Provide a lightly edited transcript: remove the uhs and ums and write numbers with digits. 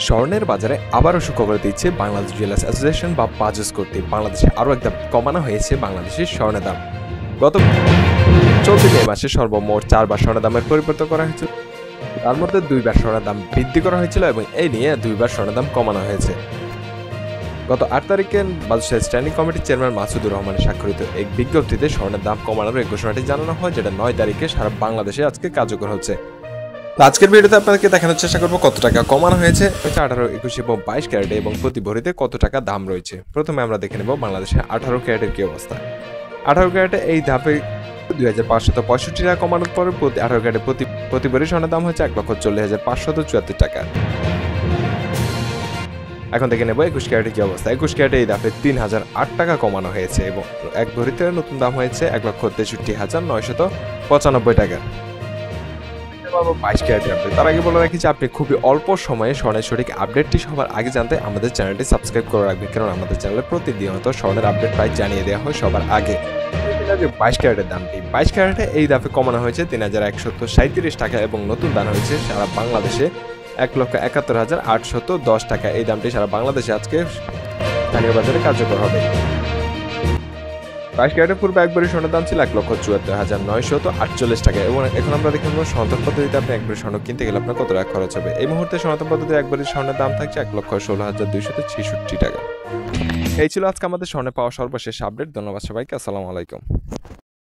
স্বর্ণের বাজারে আবারও সুখবর দিচ্ছে বাংলাদেশ জুয়েলার্স অ্যাসোসিয়েশন বা বাজুস কর্তৃক। বাংলাদেশে আরও একদম কমানো হয়েছে বাংলাদেশের স্বর্ণের দাম। গত চলতি মে মাসে সর্বমোট 4বার স্বর্ণের দামের পরিবর্তন করা হয়েছিল। তার মধ্যে 2বার স্বর্ণের দাম বৃদ্ধি করা হয়েছিল এবং এই নিয়ে 2বার স্বর্ণের দাম কমানো হয়েছে। গত 8 তারিখে বাজুসের স্ট্যান্ডিং কমিটির চেয়ারম্যান মাসুদুর রহমানের স্বাক্ষরিত এক বিজ্ঞপ্তিতে স্বর্ণের দাম কমানোর এই ঘোষণাটি জানানো হয়, যেটা 9 তারিখে সারা বাংলাদেশে আজকে কার্যকর হচ্ছে। আজকের ভিডিওতে আপনাদেরকে দেখানোর চেষ্টা করবো কত টাকা কমানো হয়েছে 18, 21 এবং 22 ক্যারেটে এবং প্রতি ভরিতে কত টাকা দাম রয়েছে। প্রথমে আমরা দেখে নেব বাংলাদেশে 18 ক্যারেটের কি অবস্থা। 18 ক্যারেটে এই ধাপে 2565 টাকা কমানোর পর প্রতি 18 ক্যারেটে প্রতি ভরি স্বর্ণের দাম হচ্ছে 1,40,574 টাকা। এখন দেখে নেব 21 ক্যারেটের কি অবস্থা। 21 ক্যারেটে এই ধাপে 3008 টাকা কমানো হয়েছে এবং এক ভরিতে নতুন দাম হয়েছে 1,63,995 টাকা। 22 ক্যারেটের আপডেট। তার আগে বলে রাখি যে আপনি খুবই অল্প সময়ে স্বর্ণের সঠিক আপডেটটি সবার আগে জানতে আমাদের চ্যানেলটি সাবস্ক্রাইব করে রাখবেন, কারণ আমাদের চ্যানেলে প্রতিনিয়ত স্বর্ণের আপডেট প্রায় জানিয়ে দেওয়া হয় সবার আগে। 22 ক্যারেটের দামটি 22 ক্যারেটে এই ধাপে কমানো হয়েছে 3137 টাকা এবং নতুন দাম হয়েছে সারা বাংলাদেশে 1,71,810 টাকা। এই দামটি সারা বাংলাদেশে আজকে স্থানীয় বাজারে কার্যকর হবে। 22 ক্যারেটের পূর্বে এক ভরি স্বর্ণের দাম ছিল 1,74,948 টাকা এবং এখন আমরা দেখে নেব সনাতন পদ্ধতিতে আপনি এক ভরি স্বর্ণ কিনতে গেলে আপনার কত টাকা খরচ হবে। এই মুহূর্তে সনাতন পদ্ধতিতে এক ভরি স্বর্ণের দাম থাকছে 1,16,266 টাকা। এই ছিল আজকে আমাদের স্বর্ণে পাওয়া সর্বশেষ আপডেট। ধন্যবাদ সবাইকে। আসসালামু আলাইকুম।